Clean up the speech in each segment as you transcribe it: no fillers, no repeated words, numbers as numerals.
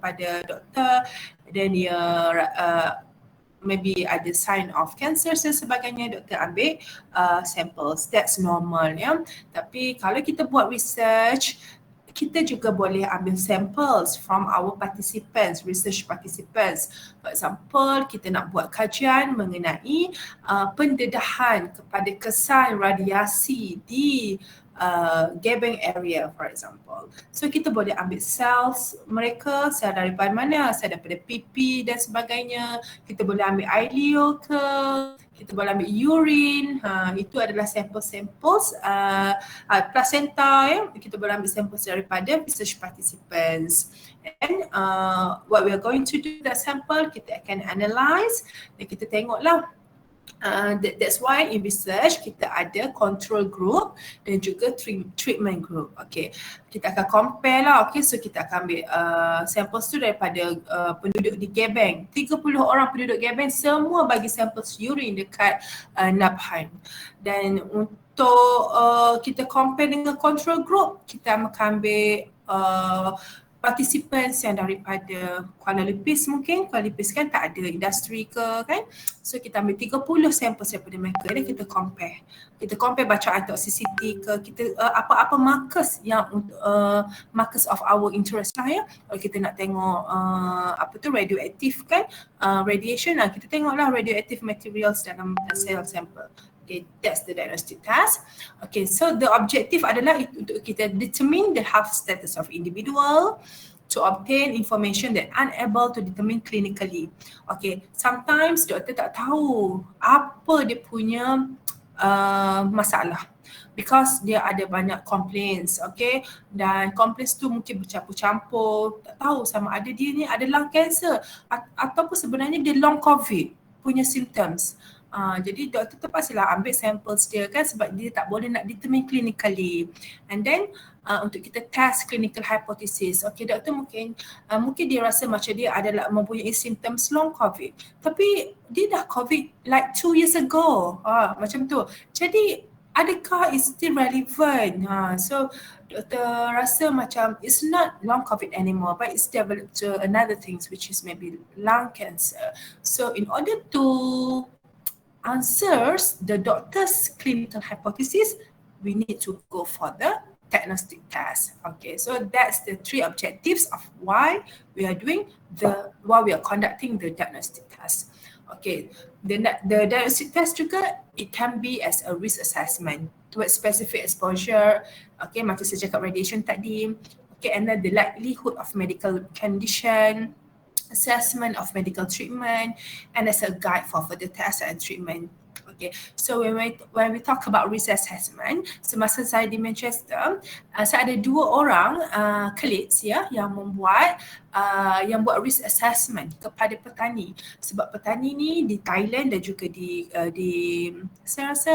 daripada doktor, dan dia maybe ada sign of cancer dan sebagainya, doktor ambil samples. That's normal ya. Tapi kalau kita buat research, kita juga boleh ambil samples from our participants, research participants. For example, kita nak buat kajian mengenai pendedahan kepada kesan radiasi di Gebeng area, for example. So kita boleh ambil cells mereka, sel daripada mana, sel daripada pipi dan sebagainya. Kita boleh ambil ileal ke, kita boleh ambil urine, itu adalah samples placenta ya. Kita boleh ambil samples daripada research participants. And what we are going to do that sample, kita akan analyze dan kita tengoklah. That's why in research kita ada control group dan juga treatment group. Okay, kita akan compare lah. Okay, so kita akan ambil samples tu daripada penduduk di Gebeng. 30 orang penduduk Gebeng semua bagi samples urine dekat Nabhan. Dan untuk kita compare dengan control group, kita akan ambil participants yang daripada Kuala Lupis mungkin. Kuala Lupis kan tak ada industri ke kan. So kita ambil 30 samples daripada mereka dan kita compare. Kita compare bacaan toxicity ke, kita apa-apa markers yang markers of our interest lah ya. Kalau kita nak tengok radioaktif kan, radiation lah, kita tengoklah radioactive materials dalam cell sample. Okay, that's the diagnostic test. Okay, so the objective adalah untuk kita determine the health status of individual, to obtain information that unable to determine clinically. Okay, sometimes doktor tak tahu apa dia punya masalah because dia ada banyak complaints, okay, dan complaints tu mungkin bercampur-campur, tak tahu sama ada dia ni ada lung cancer ataupun sebenarnya dia long COVID punya symptoms. Jadi doktor terpaksalah ambil samples dia kan, sebab dia tak boleh nak determine clinically. And then untuk kita test clinical hypothesis. Okay, doktor mungkin dia rasa macam dia adalah mempunyai symptoms long COVID, tapi dia dah COVID like 2 years ago. Macam tu. Jadi adakah it's still relevant? So doktor rasa macam it's not long COVID anymore, but it's developed to another things which is maybe lung cancer. So in order to answers the doctor's clinical hypothesis, we need to go for the diagnostic test. Okay, so that's the 3 objectives of why we are conducting the diagnostic test. Okay, the diagnostic test juga, it can be as a risk assessment towards specific exposure. Okay, macam saya cakap radiation tadi. Okay, and then the likelihood of medical condition, assessment of medical treatment, and as a guide for further tests and treatment. Okay, so when we talk about risk assessment, semasa saya di Manchester, saya ada 2 orang colleagues ya yang buat risk assessment kepada petani. Sebab petani ni di Thailand dan juga di saya rasa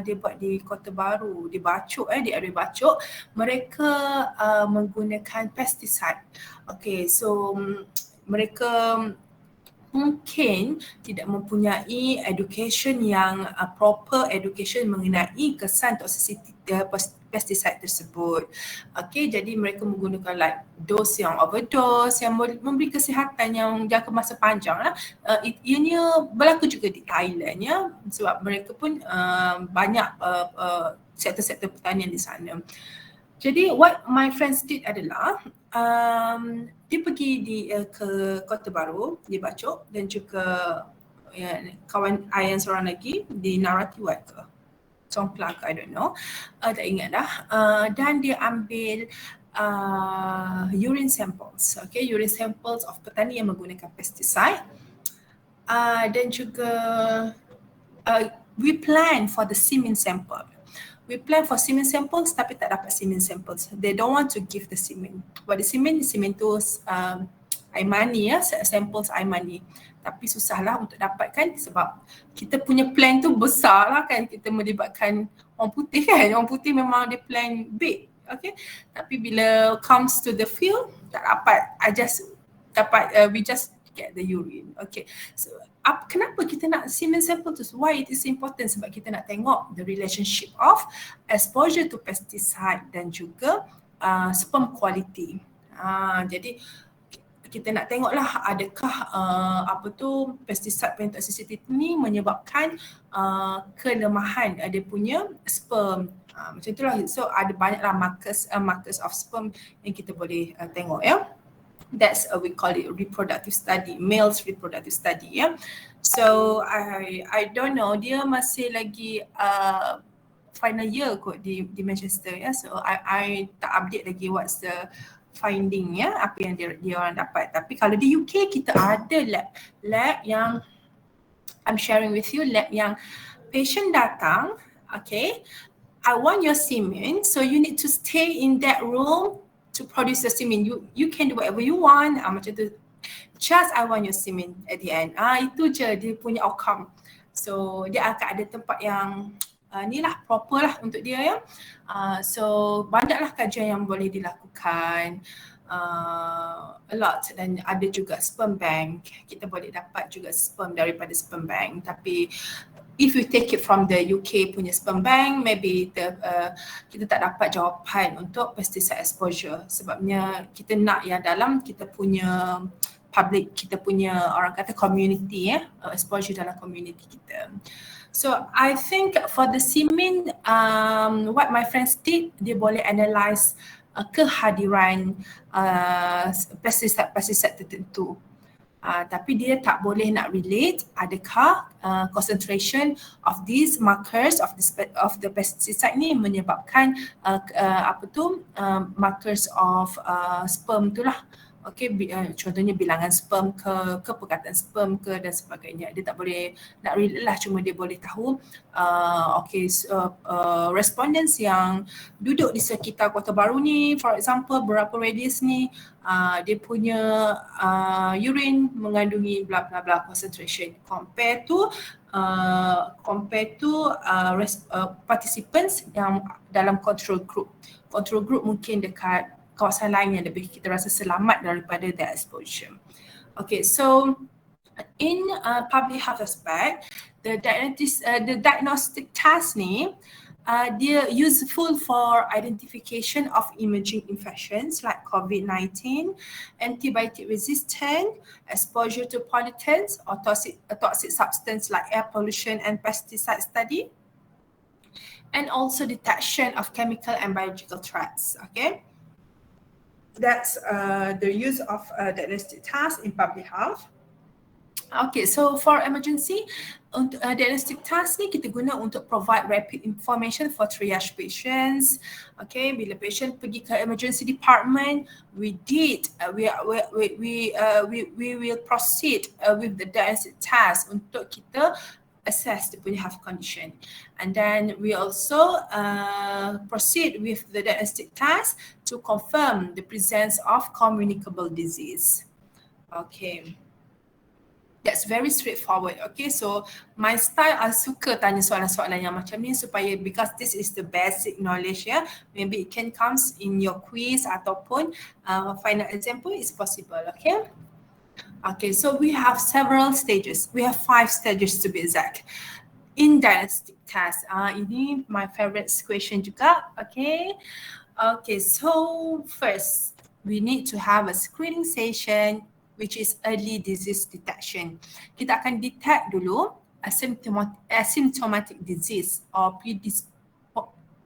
dia buat di Kota Baru, di Bachok di area Bachok, mereka menggunakan pesticide. Okay, so mereka mungkin tidak mempunyai education yang proper education mengenai kesan toxicity pesticide tersebut. Okay, jadi mereka menggunakan like dose yang overdose yang memberi kesihatan yang jangka masa panjang lah. Ianya berlaku juga di Thailand ya, sebab mereka pun banyak sektor-sektor pertanian di sana. Jadi what my friends did adalah dia pergi ke Kota Baru di Bachok dan juga kawan I yang seorang lagi di Naratiwat ke Songplang ke, I don't know, tak ingat dah. Dan dia ambil urine samples, okay, urine samples of petani yang menggunakan pesticide, dan juga we plan for the semen sample. We plan for semen samples tapi tak dapat semen samples. They don't want to give the semen. But the semen tu air mani ya, samples air mani. Tapi susahlah untuk dapatkan sebab kita punya plan tu besar lah kan. Kita melibatkan orang putih kan. Orang putih memang dia plan big. Okay. Tapi bila comes to the field, tak dapat. We just get the urine. Okay. So kenapa kita nak semen sample tu? Why it is important? Sebab kita nak tengok the relationship of exposure to pesticide dan juga sperm quality. Jadi kita nak tengoklah adakah pesticide toxicity ni menyebabkan kelemahan dia punya sperm. Macam itulah. So ada banyaklah markers of sperm yang kita boleh tengok ya. That's we call it reproductive study, males reproductive study ya. So I don't know, dia masih lagi final year kot di Manchester ya. So I tak update lagi what's the finding ya, apa yang dia orang dapat. Tapi kalau di UK kita ada lab yang I'm sharing with you, lab yang patient datang, okay, I want your semen, so you need to stay in that room to produce the semen. You can do whatever you want, macam tu. Just I want your semen at the end. Itu je dia punya outcome. So dia akan ada tempat yang ni lah proper lah untuk dia ya. So banyaklah kajian yang boleh dilakukan. A lot, dan ada juga sperm bank. Kita boleh dapat juga sperm daripada sperm bank, tapi if you take it from the UK punya sperm bank, maybe kita tak dapat jawapan untuk pesticide exposure, sebabnya kita nak yang dalam kita punya public, kita punya orang kata community ya, exposure dalam community kita. So I think for the semen, what my friends did, dia boleh analyse kehadiran pesticide tertentu. Tapi dia tak boleh nak relate adakah concentration of these markers of the pesticide ni menyebabkan markers of sperm tu lah. Okay, contohnya bilangan sperm ke perkataan sperm ke dan sebagainya. Dia tak boleh nak relate lah, cuma dia boleh tahu respondents yang duduk di sekitar Kota Baru ni, for example, berapa radius ni, dia punya urine mengandungi bla bla bla concentration compare to participants yang dalam control group. Control group mungkin dekat kawasan lain yang lebih kita rasa selamat daripada that exposure. Okay, so in public health aspect, the diagnostic test ni dia useful for identification of emerging infections like COVID-19, antibiotic resistant, exposure to pollutants or toxic substance like air pollution and pesticide study, and also detection of chemical and biological threats. Okay. That's the use of diagnostic tests in public health. Okay, so for emergency, untuk diagnostic test ni kita guna untuk provide rapid information for triage patients. Okay, bila patient pergi ke emergency department, we will proceed with the diagnostic test untuk kita assess the punya health condition, and then we also proceed with the diagnostic test to confirm the presence of communicable disease. Okay, that's very straightforward. Okay, so my style, I suka tanya soalan-soalan yang macam ni supaya, because this is the basic knowledge ya, maybe it can comes in your quiz ataupun final exam pun is possible. Okay. Okay, so we have several stages. We have 5 stages to be exact in diagnostic test. Ini my favorite question juga. Okay. Okay, so first we need to have a screening session, which is early disease detection. Kita akan detect dulu asymptomatic disease or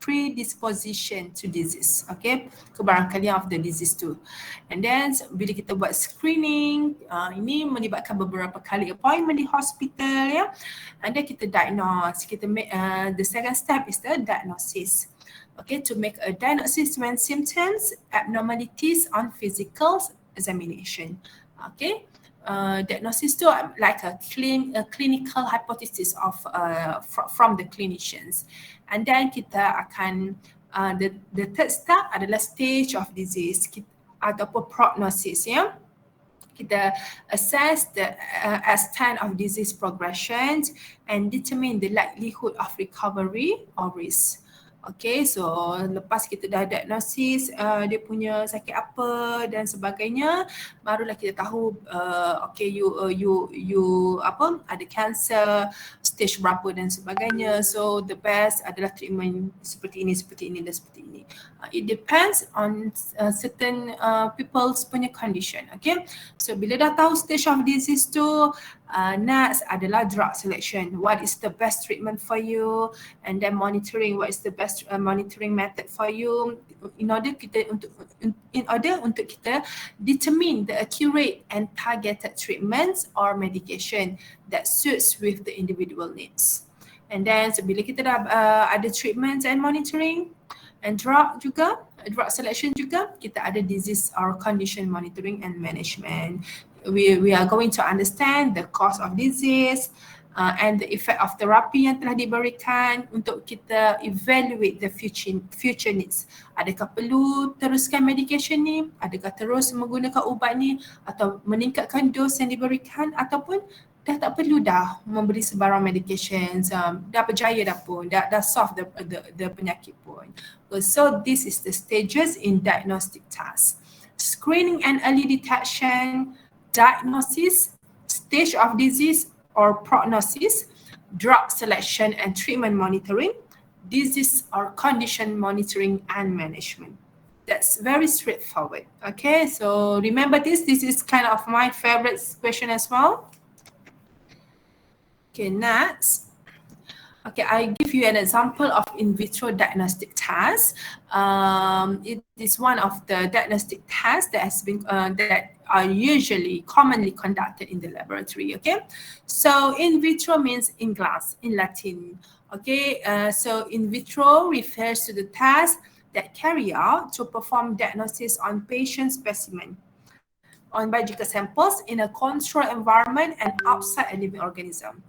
predisposition to disease, okay, kebarangkalian of the disease tu. And then bila kita buat screening, ini melibatkan beberapa kali appointment di hospital ya, and then kita diagnose. Kita make the second step is the diagnosis. Okay, to make a diagnosis when symptoms, abnormalities on physical examination. Okay. Diagnosis tu like a clinical hypothesis of from the clinicians, and then kita akan the third step adalah stage of disease ataupun prognosis ya. Kita assess the extent of disease progression and determine the likelihood of recovery or risk. Okay, so lepas kita dah diagnosis dia punya sakit apa dan sebagainya, barulah kita tahu okay, you apa, ada cancer stage berapa dan sebagainya. So the best adalah treatment seperti ini dan seperti ini. It depends on certain people's punya condition. Okay, so bila dah tahu stage of disease tu, next adalah drug selection. What is the best treatment for you, and then monitoring. What is the best monitoring method for you in order untuk kita determine the accurate and targeted treatments or medication that suits with the individual needs. And then so bila kita dah ada treatments and monitoring and drug selection juga, kita ada disease or condition monitoring and management. We are going to understand the cause of disease and the effect of therapy yang telah diberikan untuk kita evaluate the future needs. Adakah perlu teruskan medication ni? Adakah terus menggunakan ubat ni? Atau meningkatkan dos yang diberikan? Ataupun dah tak perlu dah memberi sebarang medications, dah berjaya dah pun, dah solve the penyakit pun. So this is the stages in diagnostic task. Screening and early detection, diagnosis, stage of disease or prognosis, drug selection and treatment monitoring, disease or condition monitoring and management. That's very straightforward. Okay, so remember this is kind of my favorite question as well. Okay, next. Okay, I give you an example of in vitro diagnostic test. It is one of the diagnostic tests that has been that are usually commonly conducted in the laboratory. Okay, so in vitro means in glass in Latin. Okay, so in vitro refers to the test that carry out to perform diagnosis on patient specimen on biological samples in a controlled environment and outside a living organism.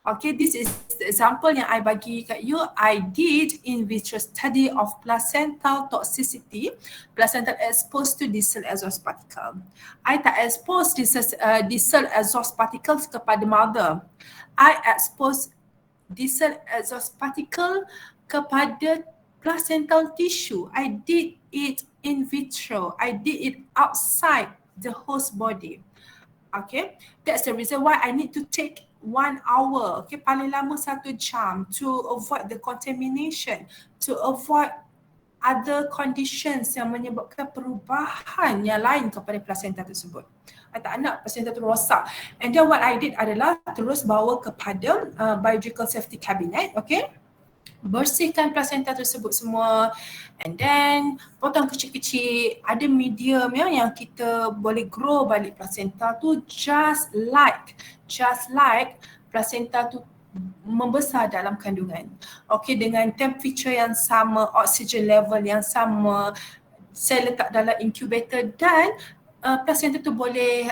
Okay, this is the example yang I bagi kat you. I did in vitro study of placental toxicity, placental exposed to diesel exhaust particle. I tak expose diesel exhaust particles kepada mother. I expose diesel exhaust particle kepada placental tissue. I did it in vitro. I did it outside the host body. Okay, that's the reason why I need to take 1 hour, okay, paling lama 1 jam to avoid the contamination, to avoid other conditions yang menyebabkan perubahan yang lain kepada placenta tersebut. I tak nak placenta tu rosak. And then what I did adalah terus bawa kepada biological safety cabinet, okay, bersihkan placenta tersebut semua, and then potong kecil-kecil. Ada medium yang kita boleh grow balik placenta tu just like placenta tu membesar dalam kandungan. Okay, dengan temperature yang sama, oxygen level yang sama, saya letak dalam incubator dan placenta tu boleh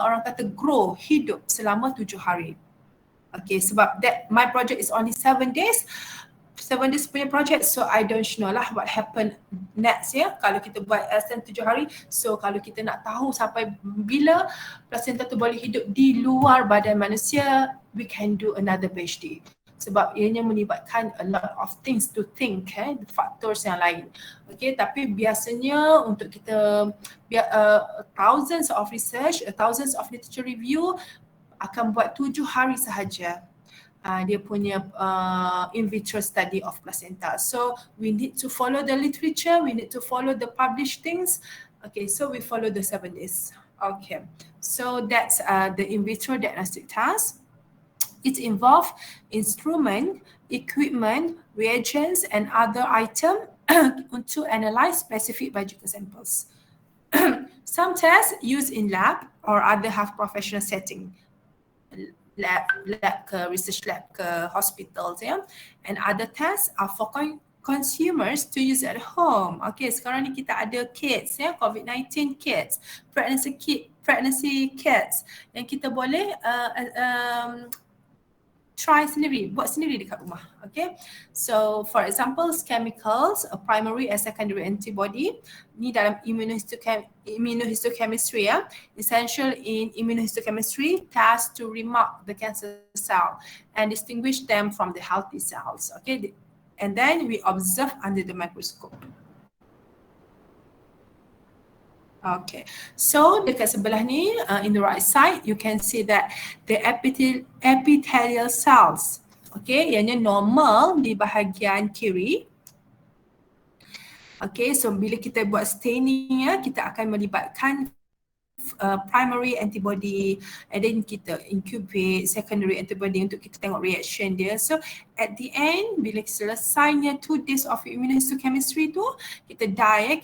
orang kata grow, hidup selama 7 hari. Okay, sebab that my project is only 7 days. 7 days punya project, so I don't know lah what happen next ya. Kalau kita buat less than 7 hari, so kalau kita nak tahu sampai bila placenta tu boleh hidup di luar badan manusia, we can do another PhD. Sebab ianya melibatkan a lot of things to think, factors yang lain. Okay, tapi biasanya untuk kita thousands of research, thousands of literature review akan buat 7 hari sahaja. Dia punya in vitro study of placenta. So we need to follow the literature, we need to follow the published things. Okay, so we follow the 7 days. Okay, so that's the in vitro diagnostic task. It involves instrument, equipment, reagents and other items to analyze specific biological samples. Some tests used in lab or other half professional setting. Lab ke research lab ke hospitals and other tests are for consumers to use at home. Okay, sekarang ni kita ada kits COVID-19 kits, pregnancy kits yang kita boleh try sendiri, buat sendiri dekat rumah. Okay, so for example chemicals, a primary and secondary antibody ni dalam immunohistochemistry essential in immunohistochemistry, tasked to remark the cancer cell and distinguish them from the healthy cells. Okay, and then we observe under the microscope. Okay, so dekat sebelah ni, in the right side, you can see that the epithelial cells, okay, ianya normal di bahagian kiri. Okay, so bila kita buat staining ya, kita akan melibatkan primary antibody and then kita incubate secondary antibody untuk kita tengok reaction dia. So at the end, bila selesainya 2 days of immunohistochemistry tu, kita dye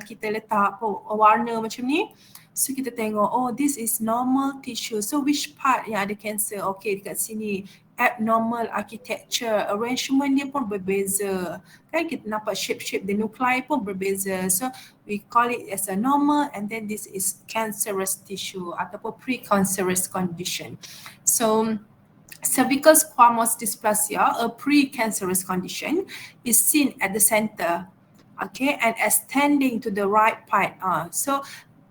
kita letak warna macam ni. So kita tengok, oh this is normal tissue. So which part yang ada cancer? Okay, dekat sini abnormal architecture, arrangement dia pun berbeza. Kan kita nampak shape the nuclei pun berbeza. So we call it as a normal, and then this is cancerous tissue ataupun precancerous condition. So cervical squamous dysplasia, a precancerous condition, is seen at the center, okay, and extending to the right part. So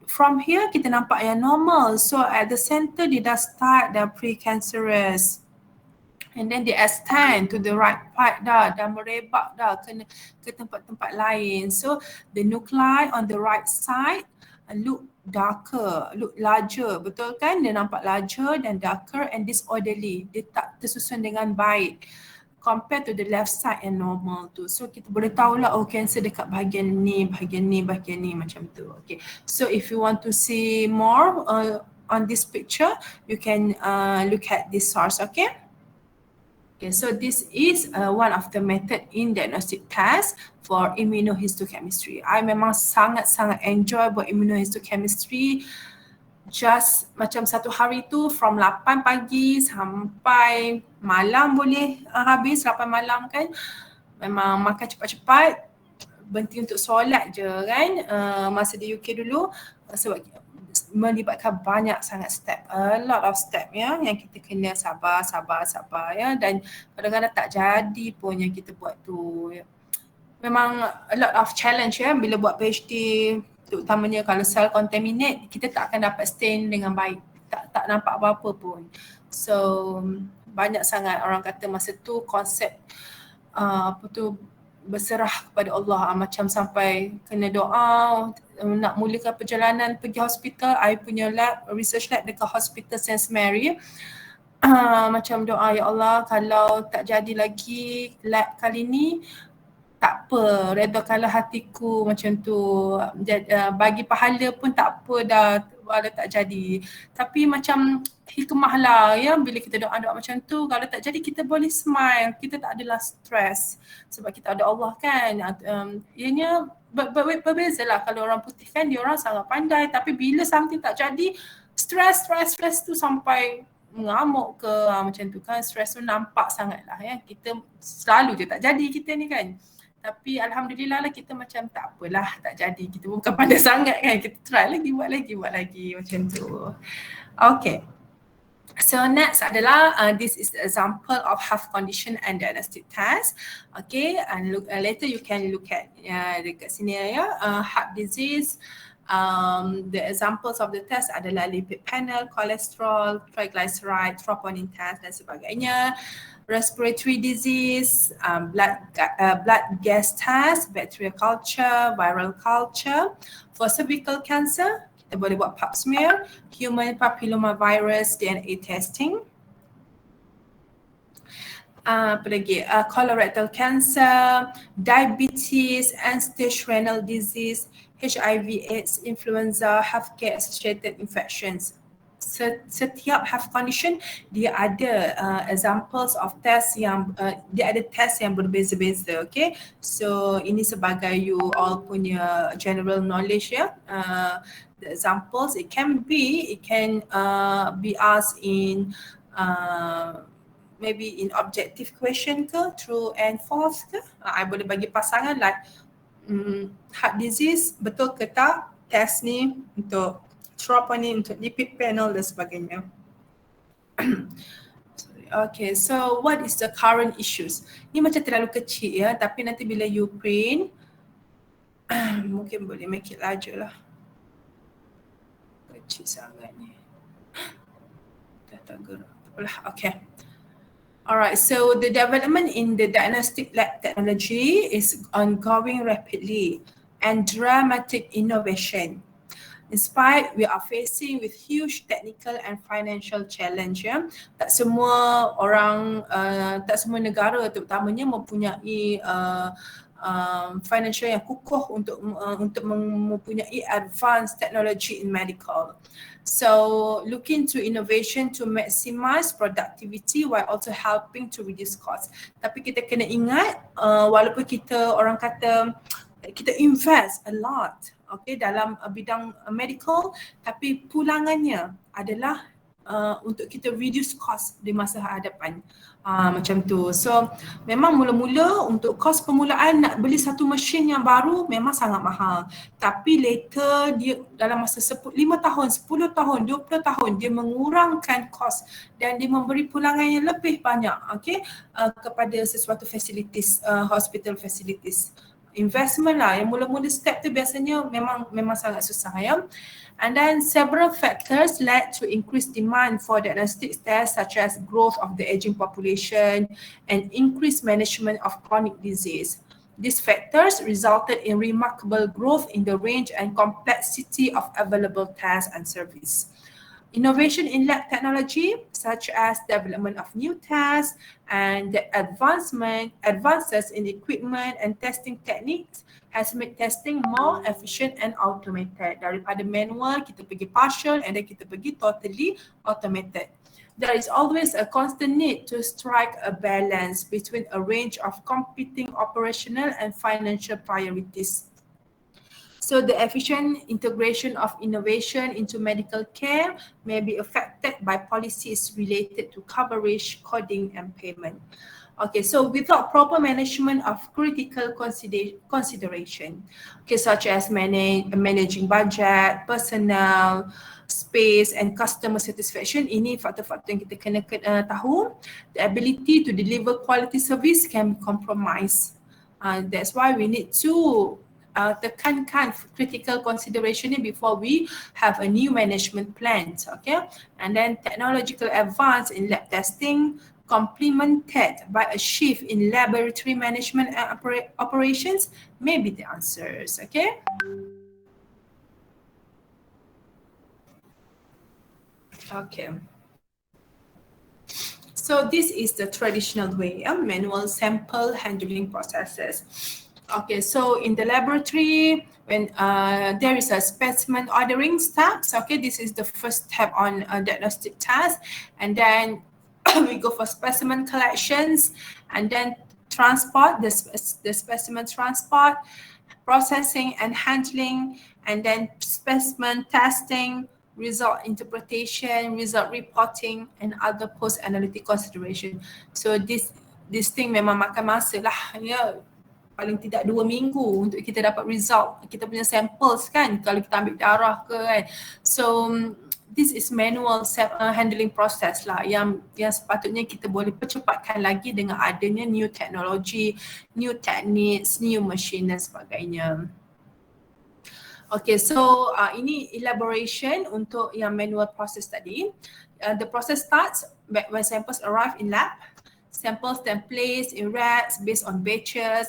from here kita nampak yang normal. So at the center dia dah start dah precancerous. And then they extend to the right part dah merebak dah ke tempat-tempat lain. So the nuclei on the right side look darker, look larger, betul kan? Dia nampak larger dan darker and disorderly. Dia tak tersusun dengan baik compared to the left side and normal tu. So kita boleh tahulah, oh cancer dekat bahagian ni macam tu. Okay. So if you want to see more on this picture, you can look at this source, okay? Okay, so this is one of the method in diagnostic test for immunohistochemistry. I memang sangat-sangat enjoy buat immunohistochemistry. Just macam satu hari tu from 8 pagi sampai malam boleh habis, 8 malam kan. Memang makan cepat-cepat, berhenti untuk solat je kan, masa di UK dulu. Sebab melibatkan banyak sangat step, a lot of step ya, yang kita kena sabar ya, dan kadang-kadang tak jadi pun yang kita buat tu. Memang a lot of challenge ya bila buat PhD, terutamanya kalau cell contaminate, kita tak akan dapat stain dengan baik, tak nampak apa-apa pun. So banyak sangat orang kata masa tu konsep berserah kepada Allah, macam sampai kena doa nak mulakan perjalanan pergi hospital. I punya lab, research lab dekat Hospital St. Mary, macam doa, ya Allah kalau tak jadi lagi lab kali ni tak apa, redakanlah hatiku macam tu, bagi pahala pun tak apa dah walau tak jadi. Tapi macam hikmah lah ya, bila kita doa-doa macam tu, kalau tak jadi kita boleh smile, kita tak adalah stress sebab kita ada Allah kan. Ianya berbeza lah, kalau orang putih kan dia orang sangat pandai, tapi bila something tak jadi, stress tu sampai mengamuk ke macam tu kan, stress tu nampak sangat lah ya. Kita selalu je tak jadi kita ni kan. Tapi alhamdulillah lah kita macam tak apalah, tak jadi. Kita bukan pandai sangat kan. Kita try lagi, buat lagi macam tu. Okay. So next adalah this is the example of health condition and diagnostic test. Okay, and look, later you can look at dekat sini ya, heart disease. The examples of the test adalah lipid panel, cholesterol, triglyceride, troponin test dan sebagainya. Respiratory disease, blood gas test, bacterial culture, viral culture. For cervical cancer, kita boleh buat pap smear, human papillomavirus DNA testing. Apa lagi? Colorectal cancer, diabetes, end-stage renal disease, HIV/AIDS, influenza, healthcare associated infections. Setiap health condition dia ada examples of test yang dia ada test yang berbeza-beza, okay? So ini sebagai you all punya general knowledge ya. The examples it can be asked in maybe in objective question ke, true and false ke. I boleh bagi pasangan like heart disease betul ke tak, test ni untuk troponin, untuk lipid panel dan sebagainya. Okay, so what is the current issues? Ni macam terlalu kecil ya, tapi nanti bila you print mungkin boleh make it larger lah. Kecil sangat ni. Dah tak gerak. Okay. Alright, so the development in the diagnostic lab technology is ongoing rapidly and dramatic innovation. In spite, we are facing with huge technical and financial challenge. Ya. Tak semua orang, tak semua negara terutamanya mempunyai financial yang kukuh untuk mempunyai advanced technology in medical. So looking to innovation to maximize productivity while also helping to reduce cost. Tapi kita kena ingat, walaupun kita orang kata kita invest a lot, okay, dalam bidang medical, tapi pulangannya adalah untuk kita reduce cost di masa hadapan. Macam tu. So memang mula-mula untuk kos permulaan nak beli satu mesin yang baru memang sangat mahal. Tapi later dia dalam masa 5 tahun, 10 tahun, 20 tahun dia mengurangkan kos dan dia memberi pulangan yang lebih banyak, okay, kepada sesuatu facilities, hospital facilities. Investment lah, yang mula-mula step tu biasanya memang sangat susah ya. And then several factors led to increased demand for diagnostic tests such as growth of the aging population and increased management of chronic disease. These factors resulted in remarkable growth in the range and complexity of available tests and service. Innovation in lab technology, such as development of new tests and the advances in equipment and testing techniques, has made testing more efficient and automated. Daripada manual, kita pergi partial and then kita pergi totally automated. There is always a constant need to strike a balance between a range of competing operational and financial priorities. So the efficient integration of innovation into medical care may be affected by policies related to coverage, coding, and payment. Okay, so without proper management of critical consideration, okay, such as managing budget, personnel, space, and customer satisfaction, ini faktor-faktor yang kita kena tahu. The ability to deliver quality service can be compromised. That's why we need to tekankan critical consideration before we have a new management plan, okay? And then technological advance in lab testing complemented by a shift in laboratory management and operations may be the answers, okay? Okay. So this is the traditional way, manual sample handling processes. Okay, so in the laboratory, when there is a specimen ordering steps, okay, this is the first step on a diagnostic test, and then we go for specimen collections, and then transport, the specimen transport, processing and handling, and then specimen testing, result interpretation, result reporting, and other post-analytic consideration. So this thing memang makan masa lah, ya. Paling tidak 2 minggu untuk kita dapat result kita punya samples kan, kalau kita ambil darah ke kan. So this is manual handling process lah yang sepatutnya kita boleh percepatkan lagi dengan adanya new technology, new techniques, new machine dan sebagainya. Okay, so ini elaboration untuk yang manual process tadi. The process starts when samples arrive in lab. Samples then placed in racks based on batches,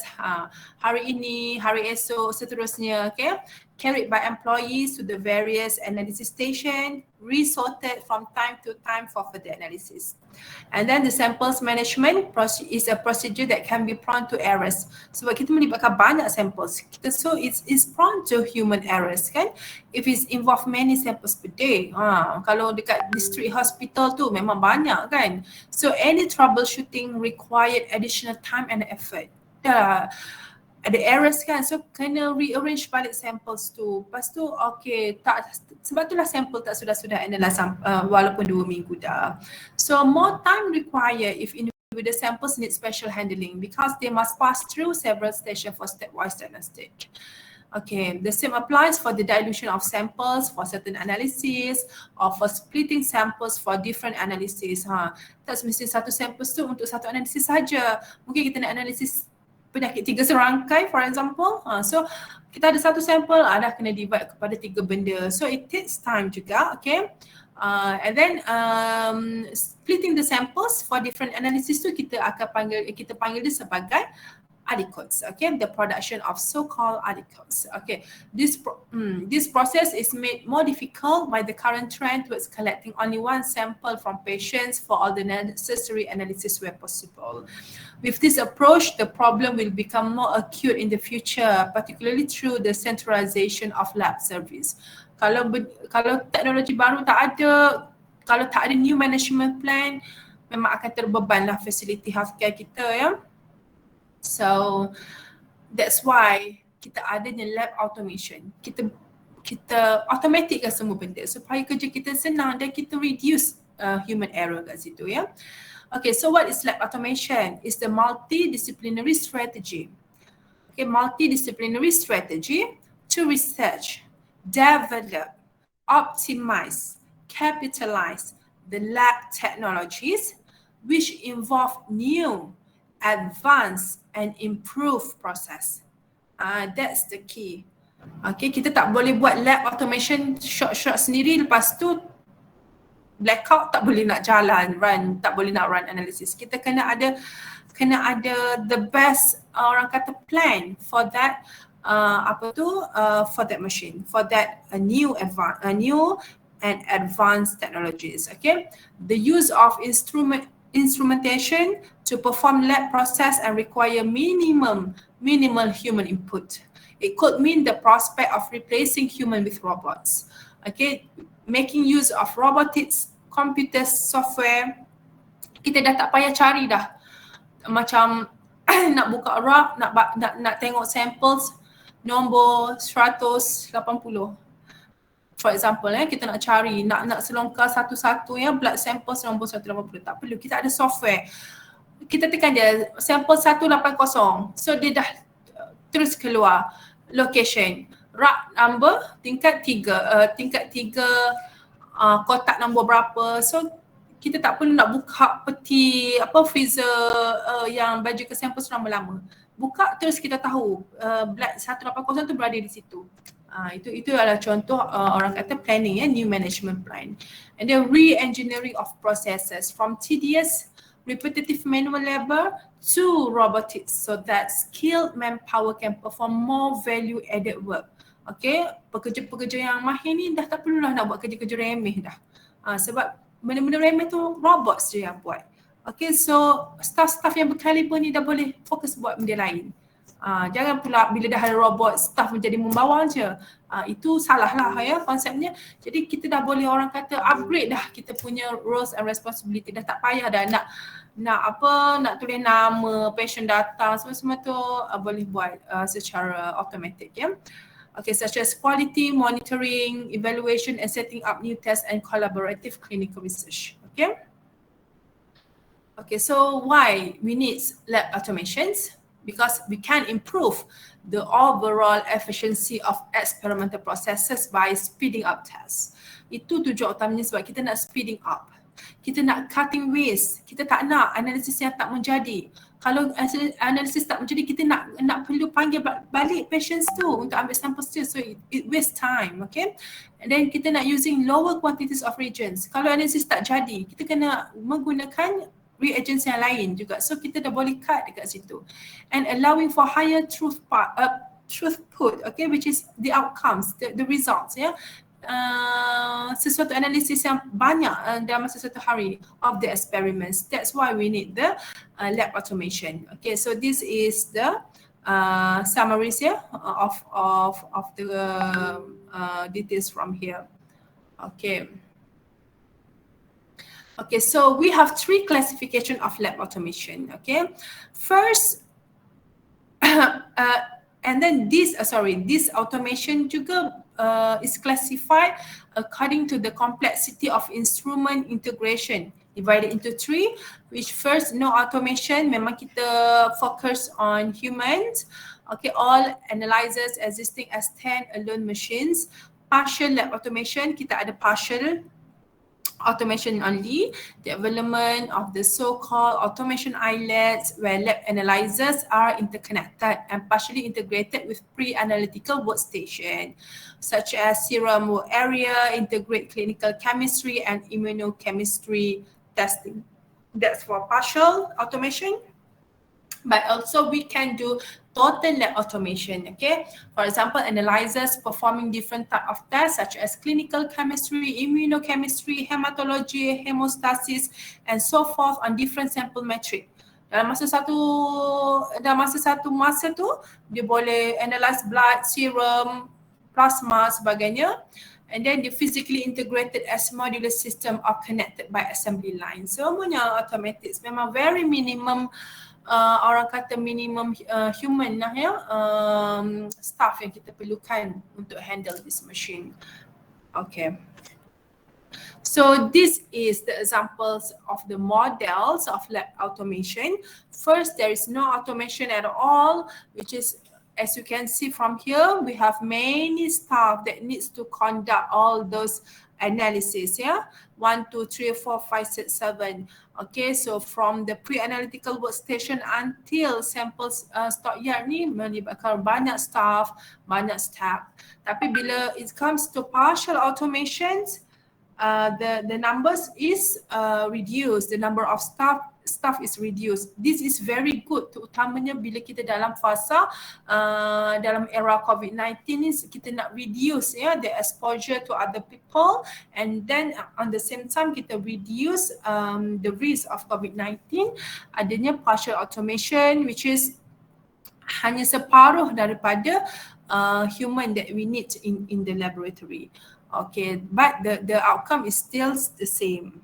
hari ini, hari esok, seterusnya, okay? Carried by employees to the various analysis station, resorted from time to time for further analysis. And then the samples management is a procedure that can be prone to errors. Sebab kita melibatkan banyak samples, so it's prone to human errors kan. If it's involve many samples per day, kalau dekat district hospital tu memang banyak kan. So any troubleshooting required additional time and effort. Ada errors kan, so kena rearrange balik samples tu. Lepas tu okay, sebab itulah sample tak sudah analyze walaupun 2 minggu dah. So more time required if individual samples need special handling because they must pass through several stations for stepwise diagnostic. Okay, the same applies for the dilution of samples for certain analysis or for splitting samples for different analysis. Tak semesti satu samples tu untuk satu analisis saja. Mungkin kita nak analisis penyakit 3 serangkai for example. So kita ada satu sampel, dah kena divide kepada 3 benda. So it takes time juga, okay. And then splitting the samples for different analysis tu kita panggil dia sebagai adicodes, okay, the production of so-called adicodes. Okay, this process is made more difficult by the current trend towards collecting only one sample from patients for all the necessary analysis where possible. With this approach, the problem will become more acute in the future, particularly through the centralization of lab service. Kalau teknologi baru tak ada, kalau tak ada new management plan, memang akan terbebanlah fasiliti healthcare kita, ya. So that's why kita adanya lab automation. Kita automatickan semua benda supaya kerja kita senang dan kita reduce human error kat situ, ya. Okay, so what is lab automation? It's the multidisciplinary strategy. Okay, multidisciplinary strategy to research, develop, optimize, capitalize the lab technologies which involve new, advanced and improve process. That's the key. Okay, kita tak boleh buat lab automation short sendiri, lepas tu blackout tak boleh nak jalan, tak boleh nak run analysis. Kita kena ada the best orang kata plan for that for that machine, for that new and advanced technologies. Okay, the use of instrumentation to perform lab process and require minimal human input. It could mean the prospect of replacing human with robots. Okay, making use of robotics, computer software, kita dah tak payah cari dah. Macam nak buka rak, nak tengok samples nombor 180. For example, kita nak cari, nak selongkar satu-satu, ya, blood sample nombor 180. Tak perlu, kita ada software. Kita tekan dia sampel 180. So dia dah terus keluar location, rak number tingkat 3, kotak nombor berapa. So kita tak perlu nak buka peti freezer yang baju ke sampel lama-lama. Buka terus kita tahu blood 180 tu berada di situ. Itu adalah contoh orang kata planning, ya, new management plan. And then re-engineering of processes from tedious repetitive manual labor to robotics so that skilled manpower can perform more value added work. Okay, pekerja-pekerja yang mahir ni dah tak perlulah nak buat kerja-kerja remeh dah. Sebab benda-benda remeh tu robots je yang buat. Okay, so staff-staff yang berkaliber ni dah boleh fokus buat benda lain. Jangan pula bila dah ada robot, staff menjadi membawa je. Itu salah lah, ya, konsepnya. Jadi kita dah boleh orang kata upgrade dah kita punya roles and responsibility. Dah tak payah dah nak tulis nama, patient datang, semua tu boleh buat secara automatic, ya. Okay, such as quality monitoring, evaluation and setting up new tests and collaborative clinical research. Okay, so why we need lab automations? Because we can improve the overall efficiency of experimental processes by speeding up tests. Itu tujuan utamanya, sebab kita nak speeding up. Kita nak cutting waste. Kita tak nak analisis yang tak menjadi. Kalau analisis tak menjadi, kita nak perlu panggil balik patients tu untuk ambil sampel tu. So it waste time, okay? And then kita nak using lower quantities of reagents. Kalau analisis tak jadi, kita kena menggunakan reagents yang lain juga. So kita dah boleh cut dekat situ. And allowing for higher throughput, okay, which is the outcomes, the results, ya. Sesuatu analisis yang banyak dalam masa satu hari of the experiments. That's why we need the lab automation. Okay, so this is the summaries here of the details from here. Okay, so we have 3 classification of lab automation. Okay, first, and then this automation juga is classified according to the complexity of instrument integration, divided into 3, which first, no automation, memang kita focus on humans. Okay, all analyzers existing as stand-alone machines. Partial lab automation, kita ada partial automation only, development of the so-called automation islets where lab analyzers are interconnected and partially integrated with pre-analytical workstation, such as serum work area, integrate clinical chemistry and immunochemistry testing. That's for partial automation. But also we can do total lab automation, okay? For example, analyzers performing different type of tests such as clinical chemistry, immunochemistry, hematology, hemostasis, and so forth on different sample metric. Dalam masa tu, dia boleh analyze blood, serum, plasma, sebagainya. And then the physically integrated as modular system or connected by assembly line. Semuanya automatic. Memang very minimum, orang kata minimum human lah ya, staff yang kita perlukan untuk handle this machine. Okay. So this is the examples of the models of lab automation. First, there is no automation at all, which is, as you can see from here, we have many staff that needs to conduct all those analysis, yeah? 1, 2, 3, 4, 5, 6, 7. Okay, so from the pre-analytical workstation until samples stockyard ni melibatkan banyak staff, banyak staff. Tapi bila it comes to partial automations, the numbers is reduced, the number of staff is reduced. This is very good, terutamanya bila kita dalam fasa dalam era COVID-19 ni, kita nak reduce the exposure to other people, and then on the same time kita reduce the risk of COVID-19. Adanya partial automation, which is hanya separuh daripada human that we need in the laboratory. Okay, but the outcome is still the same.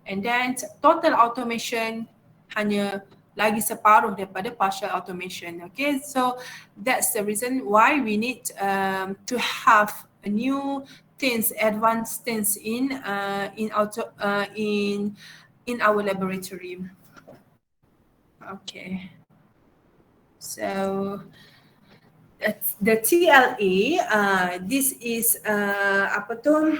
And then total automation hanya lagi separuh daripada partial automation. Okay, so that's the reason why we need to have a new things, advanced things in our laboratory. Okay, so the TLA, this is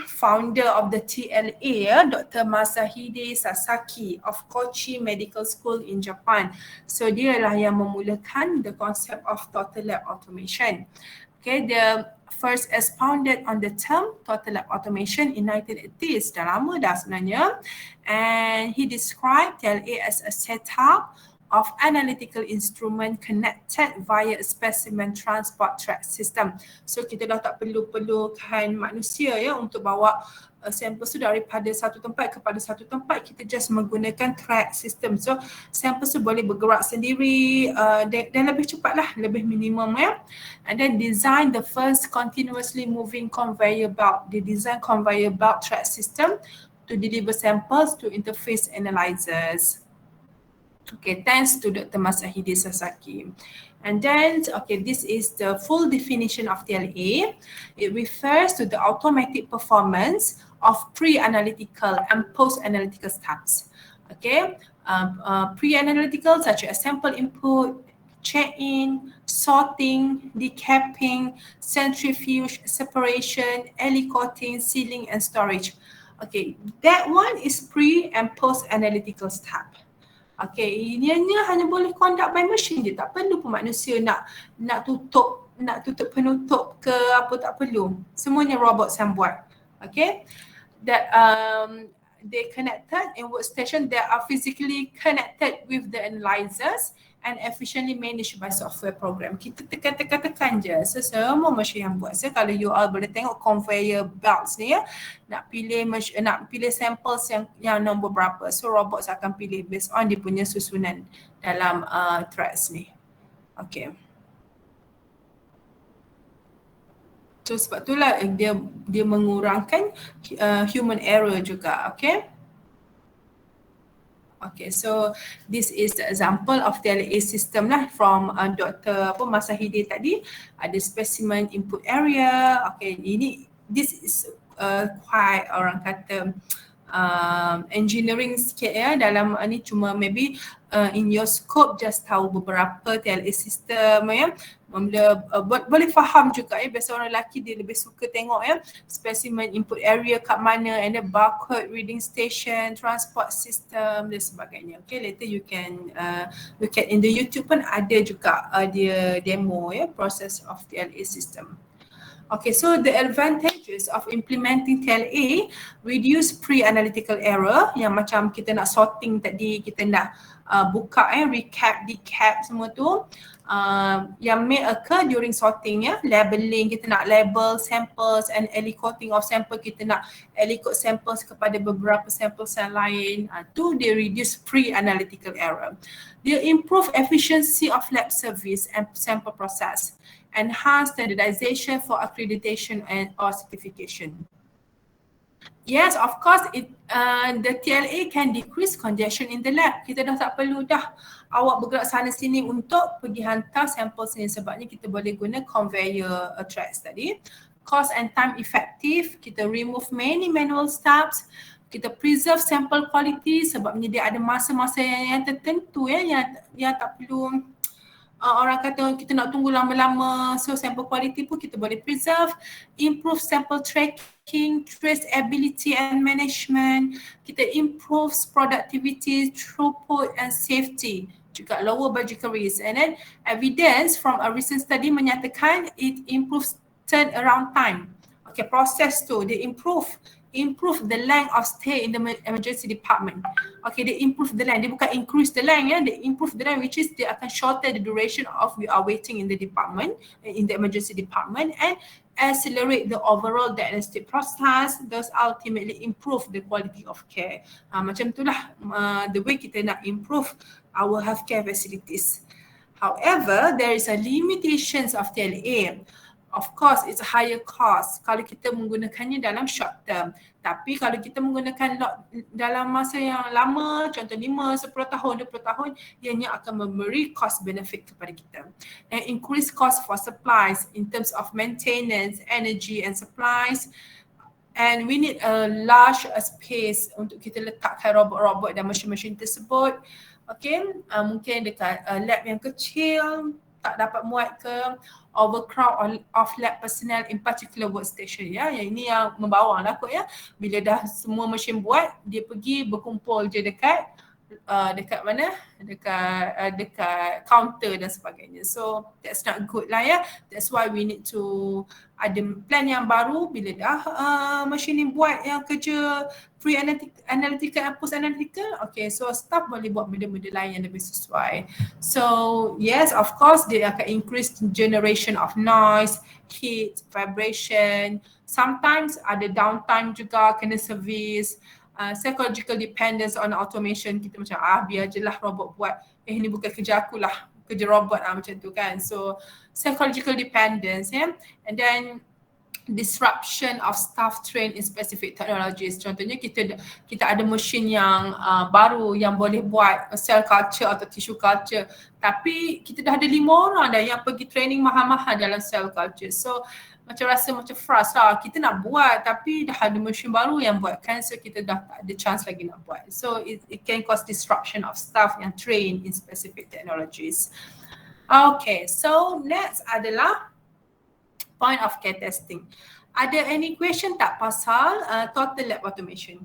founder of the TLA, Dr. Masahide Sasaki of Kochi Medical School in Japan. So dia lah yang memulakan the concept of total lab automation. Okay, the first expounded on the term total lab automation in 1980s, dah lama dah sebenarnya. And he described TLA as a setup of analytical instrument connected via a specimen transport track system. So kita dah tak perlukan manusia ya untuk bawa sampel tu daripada satu tempat kepada satu tempat. Kita just menggunakan track system. So sampel tu boleh bergerak sendiri dan lebih cepat lah, lebih minimum ya. And then design the first continuously moving conveyor belt. They design conveyor belt track system to deliver samples to interface analyzers. Okay, thanks to Dr. Masahide Sasaki. And then, okay, this is the full definition of TLA. It refers to the automatic performance of pre-analytical and post-analytical steps. Okay, pre-analytical such as sample input, check-in, sorting, decapping, centrifuge, separation, aliquoting, sealing, and storage. Okay, that one is pre- and post-analytical step. Okay, ianya hanya boleh conduct by machine je, tak perlu pun manusia nak tutup penutup ke apa, tak perlu. Semuanya robot yang buat. Okay, that they connected in workstation that are physically connected with the analyzers and efficiently managed by software program. Kita tekan je. So, semua machine yang buat. So, kalau you all boleh tengok conveyor belts ni ya, nak pilih samples yang nombor berapa. So, robots akan pilih based on dia punya susunan dalam tracks ni. Okay. So, sebab itulah dia mengurangkan human error juga. Okay. Okay, so this is the example of TLA system lah from Dr. Masahide tadi. Ada specimen input area. Okay, this is quite orang kata engineering sikit ya dalam ni, cuma maybe in your scope just tahu beberapa TLA system ya. Boleh faham juga ya, biasa orang lelaki dia lebih suka tengok ya specimen input area kat mana, and then barcode reading station, transport system dan sebagainya. Okay, later you can look at in the YouTube pun ada juga dia demo ya process of TLA system. Okay, so the advantages of implementing TLA, reduce pre-analytical error, yang macam kita nak sorting tadi, kita nak buka recap, decap semua tu, yang may occur during sorting, labeling, kita nak label samples and aliquoting of sample, kita nak aliquot samples kepada beberapa samples yang lain, tu they reduce pre-analytical error. They improve efficiency of lab service and sample process, enhance standardization for accreditation and or certification. Yes, of course, the TLA can decrease congestion in the lab. Kita dah tak perlu dah awak bergerak sana sini untuk pergi hantar sampel sini, sebabnya kita boleh guna conveyor tracks tadi. Cost and time effective, kita remove many manual steps, kita preserve sample quality sebabnya dia ada masa-masa yang tertentu yang tak perlu orang kata kita nak tunggu lama-lama, so sample quality pun kita boleh preserve, improve sample tracking, traceability and management, kita improve productivity, throughput and safety, juga lower biological risk. And then evidence from a recent study menyatakan it improves turnaround time. Okay, process tu dia improve the length of stay in the emergency department. Okay, they improve the length. Dia bukan increase the length, they improve the length, which is they akan shorten the duration of we are waiting in the department, in the emergency department, and accelerate the overall diagnostic process, thus ultimately improve the quality of care. Macam itulah the way kita nak improve our healthcare facilities. However, there is a limitations of TLA. Of course, it's a higher cost kalau kita menggunakannya dalam short term. Tapi kalau kita menggunakan dalam masa yang lama, contoh 5, 10 tahun, 20 tahun, ianya akan memberi cost benefit kepada kita. And increase cost for supplies in terms of maintenance, energy and supplies. And we need a large space untuk kita letakkan robot-robot dan mesin-mesin tersebut. Okay, mungkin dekat lab yang kecil, tak dapat muat ke, overcrowd of lab personnel in particular workstation, yang ini yang membawang lah kot, bila dah semua mesin buat, dia pergi berkumpul je dekat mana, dekat counter dan sebagainya. So that's not good lah, that's why we need to ada plan yang baru bila dah mesin ni buat yang kerja pre-analytical and post-analytical. Okay, so staff boleh buat benda-benda lain yang lebih sesuai. So yes, of course, dia akan increase generation of noise, heat, vibration. Sometimes ada downtime juga, kena service. Psychological dependence on automation, kita macam biar je lah robot buat, ni bukan kerja aku lah, kerja robot macam tu kan. So psychological dependence, and then disruption of staff trained in specific technologies. Contohnya kita ada mesin yang baru yang boleh buat cell culture atau tissue culture, tapi kita dah ada 5 orang dah yang pergi training mahal-mahal dalam cell culture. So macam rasa macam frust lah, kita nak buat tapi dah ada mesin baru yang buatkan, so kita dah tak ada chance lagi nak buat. So it can cause disruption of staff yang trained in specific technologies. Okay, so next adalah point of care testing. Ada any question tak pasal total lab automation?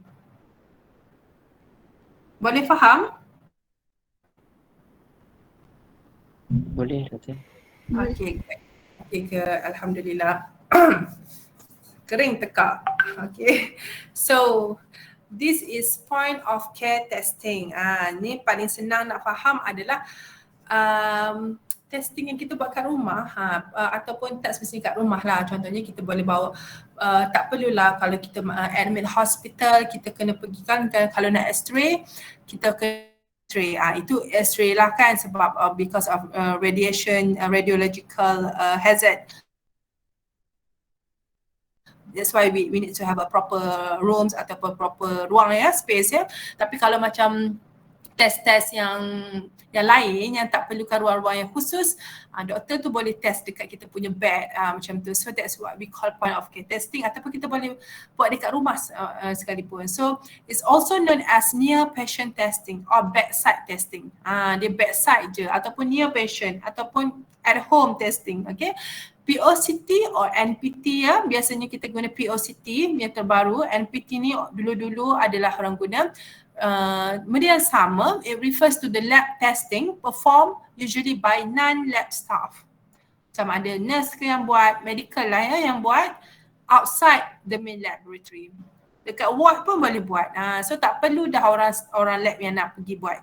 Boleh faham? Boleh, Doktor. Okay, Alhamdulillah. Kering tekak. Okay, so this is point of care testing. Ni paling senang nak faham adalah testing yang kita buat kat rumah, ataupun tak semestinya kat rumah lah. Contohnya kita boleh bawa, tak perlulah kalau kita admit hospital, kita kena pergi kan, kalau nak x-ray, kita kena x-ray. Itu x-ray lah kan, sebab because of radiation, radiological hazard. That's why we need to have a proper rooms ataupun proper ruang space. Tapi kalau macam test-test yang lain yang tak perlukan ruang-ruang yang khusus, doktor tu boleh test dekat kita punya bed macam tu. So that's what we call point of care testing, ataupun kita boleh buat dekat rumah sekalipun. So it's also known as near patient testing or bedside testing. Dia bedside je, ataupun near patient, ataupun at home testing. Okay, POCT or NPT biasanya kita guna POCT yang terbaru. NPT ni dulu-dulu adalah orang guna. Benda yang sama, it refers to the lab testing performed usually by non-lab staff. Macam ada nurse ke yang buat, medical lah ya yang buat outside the main laboratory. Dekat ward pun boleh buat. So tak perlu dah orang lab yang nak pergi buat.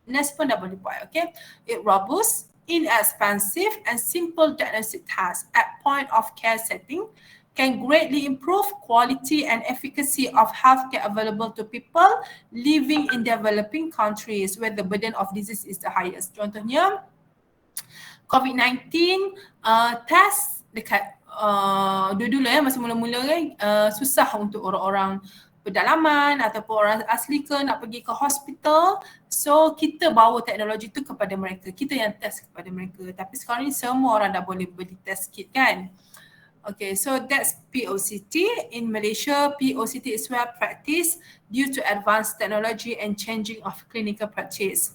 Nurse pun dah boleh buat, okay. It robust, inexpensive and simple diagnostic task at point of care setting can greatly improve quality and efficacy of healthcare available to people living in developing countries where the burden of disease is the highest. Contohnya, COVID-19 test dekat dulu ya, masa mula-mula kan susah untuk orang-orang pedalaman ataupun orang asli ke nak pergi ke hospital. So kita bawa teknologi tu kepada mereka, kita yang test kepada mereka. Tapi sekarang ni semua orang dah boleh beli test kit kan. Okay, so that's POCT. In Malaysia, POCT is well practiced due to advanced technology and changing of clinical practice.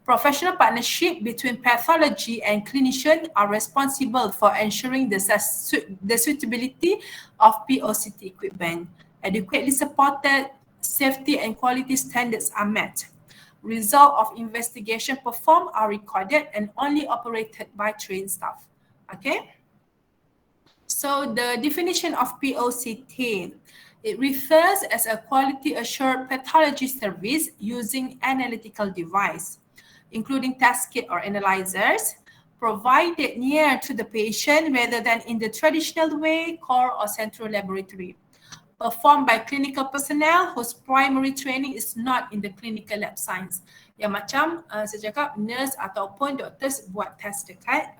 Professional partnership between pathology and clinician are responsible for ensuring the suitability of POCT equipment. Adequately supported, safety and quality standards are met. Result of investigation performed are recorded and only operated by trained staff. Okay? So the definition of POCT, it refers as a quality assured pathology service using analytical device, including test kit or analyzers, provided near to the patient rather than in the traditional way, core or central laboratory. Performed by clinical personnel whose primary training is not in the clinical lab science. Yang macam saya cakap nurse ataupun doctors buat test dekat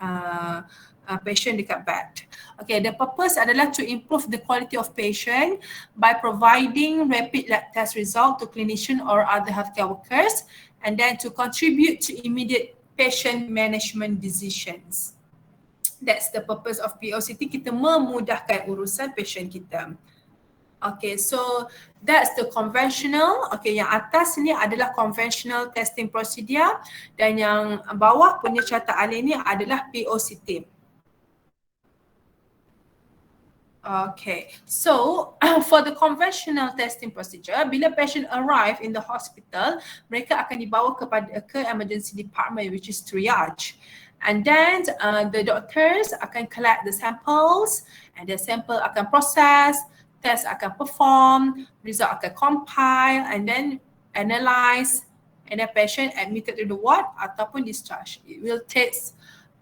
patient dekat bed. Okay, the purpose adalah to improve the quality of patient by providing rapid lab test result to clinician or other healthcare workers, and then to contribute to immediate patient management decisions. That's the purpose of POCT, kita memudahkan urusan patient kita. Okay, so that's the conventional. Okay, yang atas ni adalah conventional testing procedure dan yang bawah punya catat alih ni adalah POCT. Okay, so for the conventional testing procedure, bila patient arrive in the hospital, mereka akan dibawa ke emergency department, which is triage. And then the doctors akan collect the samples, and the sample akan process, test akan perform, result akan compile, and then analyze, and then patient admitted to the ward ataupun discharge. It will take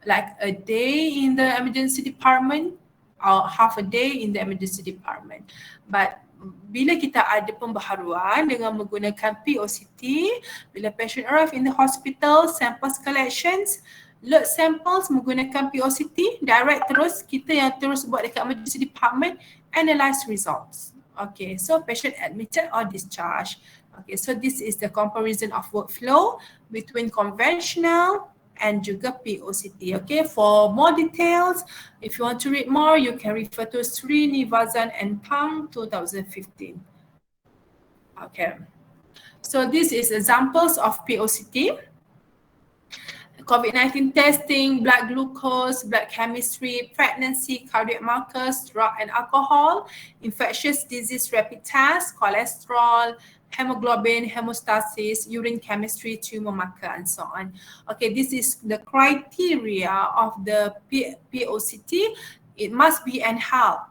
like a day in the emergency department or half a day in the emergency department. But bila kita ada pembaharuan dengan menggunakan POCT, bila patient arrive in the hospital, samples collections, load samples menggunakan POCT, direct terus, kita yang terus buat dekat emergency department, analyze results. Okay, so patient admitted or discharged. Okay, so this is the comparison of workflow between conventional and juga POCT. Okay, for more details, if you want to read more, you can refer to Srinivasan and Pang 2015. Okay, so this is examples of POCT. COVID-19 testing, blood glucose, blood chemistry, pregnancy, cardiac markers, drug and alcohol, infectious disease rapid test, cholesterol, hemoglobin, hemostasis, urine chemistry, tumor marker, and so on. Okay, this is the criteria of the POCT. It must be handheld,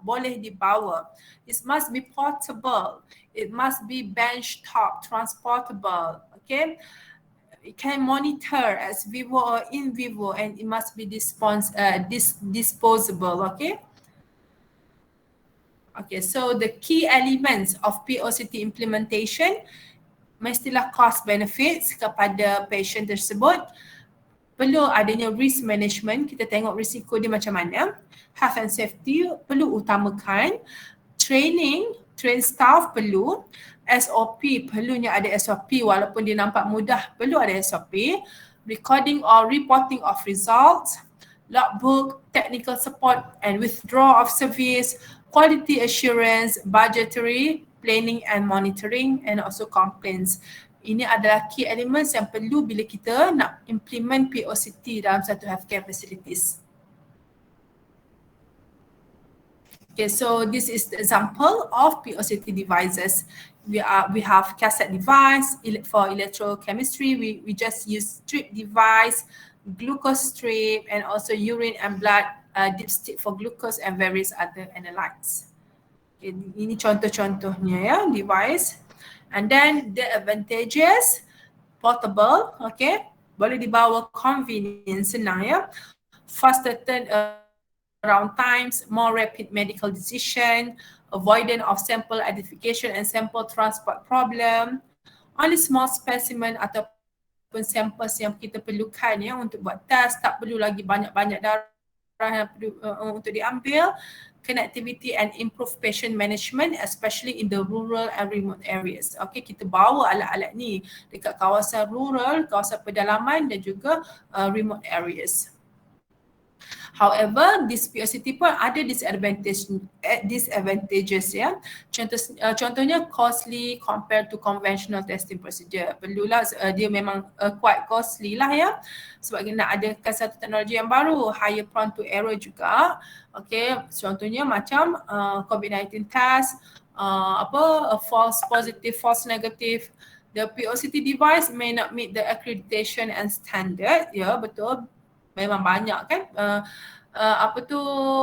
boleh dibawa. It must be portable. It must be benchtop, transportable. Okay, it can monitor as vivo or in vivo, and it must be disposable. Okay. Okay, so the key elements of POCT implementation, mestilah cost benefits kepada patient tersebut. Perlu adanya risk management, kita tengok risiko dia macam mana. Health and safety perlu utamakan. Training, train staff perlu. SOP, perlunya ada SOP walaupun dia nampak mudah, perlu ada SOP. Recording or reporting of results, logbook, technical support and withdrawal of service, quality assurance, budgetary, planning and monitoring, and also complaints. Ini adalah key elements yang perlu bila kita nak implement POCT dalam satu healthcare facilities. Okay, so this is the example of POCT devices. We have cassette device for electrochemistry. We just use strip device, glucose strip, and also urine and blood dipstick for glucose and various other analytes. Okay, ini contoh-contohnya ya device. And then the advantages, portable, okay, boleh dibawa, convenient, senang ya, faster turnaround times, more rapid medical decision, avoidance of sample identification and sample transport problem, only small specimen ataupun samples yang kita perlukan ya untuk buat test, tak perlu lagi banyak-banyak darah yang perlu untuk diambil, connectivity and improve patient management especially in the rural and remote areas. Okay, kita bawa alat-alat ni dekat kawasan rural, kawasan pedalaman dan juga remote areas. However, this POCT pun ada disadvantages ya. Contohnya costly compared to conventional testing procedure. Perlulah dia memang quite costly lah ya. Sebab nak adakan satu teknologi yang baru, higher prone to error juga. Okay, contohnya macam COVID-19 test, false positive, false negative. The POCT device may not meet the accreditation and standard. Ya, betul. Memang banyak kan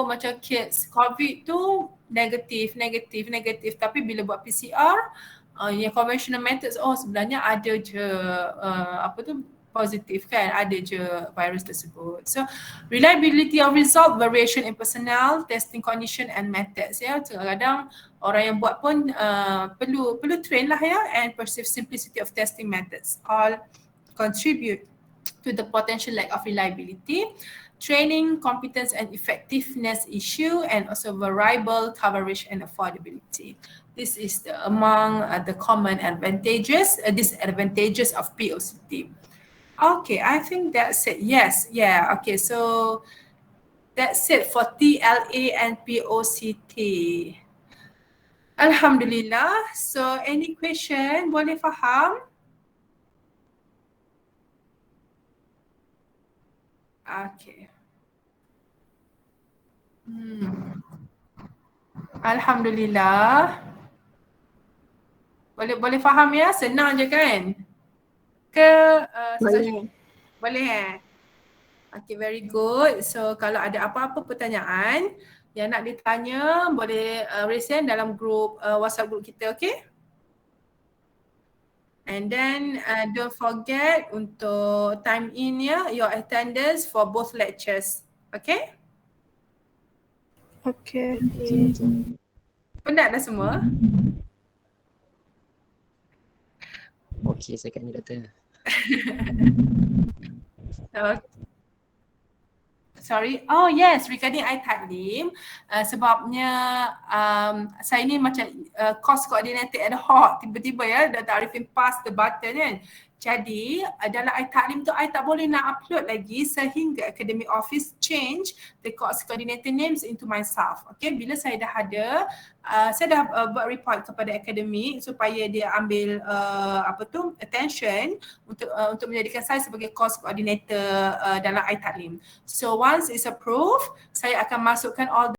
macam kids COVID tu negatif, tapi bila buat PCR yang conventional methods, sebenarnya ada je positif kan, ada je virus tersebut. So reliability of result, variation in personnel, testing condition and methods ya. Kadang-kadang orang yang buat pun perlu train lah ya, and perceive simplicity of testing methods all contribute to the potential lack of reliability, training, competence and effectiveness issue, and also variable coverage and affordability. This is among the common advantages, disadvantages of POCT. Okay, I think that's it. Yes, yeah, okay, so that's it for TLA and POCT. Alhamdulillah. So any question, boleh faham? Okay. Alhamdulillah. Boleh faham ya? Senang je kan? Boleh. Okay, very good. So kalau ada apa-apa pertanyaan yang nak ditanya, boleh raise hand dalam group WhatsApp group kita, okay? And then don't forget untuk time in ya, your attendance for both lectures. Okay? Okay. Penat dah semua? Okay, second ni doktor. Sorry. Oh yes, regarding iTaklim, sebabnya saya ni macam course coordinator ad hoc, tiba-tiba ya Dr. Arifin pass the button kan. Jadi dalam iTaklim tu I tak boleh nak upload lagi sehingga academic office change the course coordinator names into myself. Okay, bila saya dah ada, saya dah buat report kepada academic supaya dia ambil attention untuk menjadikan saya sebagai course coordinator dalam iTaklim. So once it's approved, saya akan masukkan all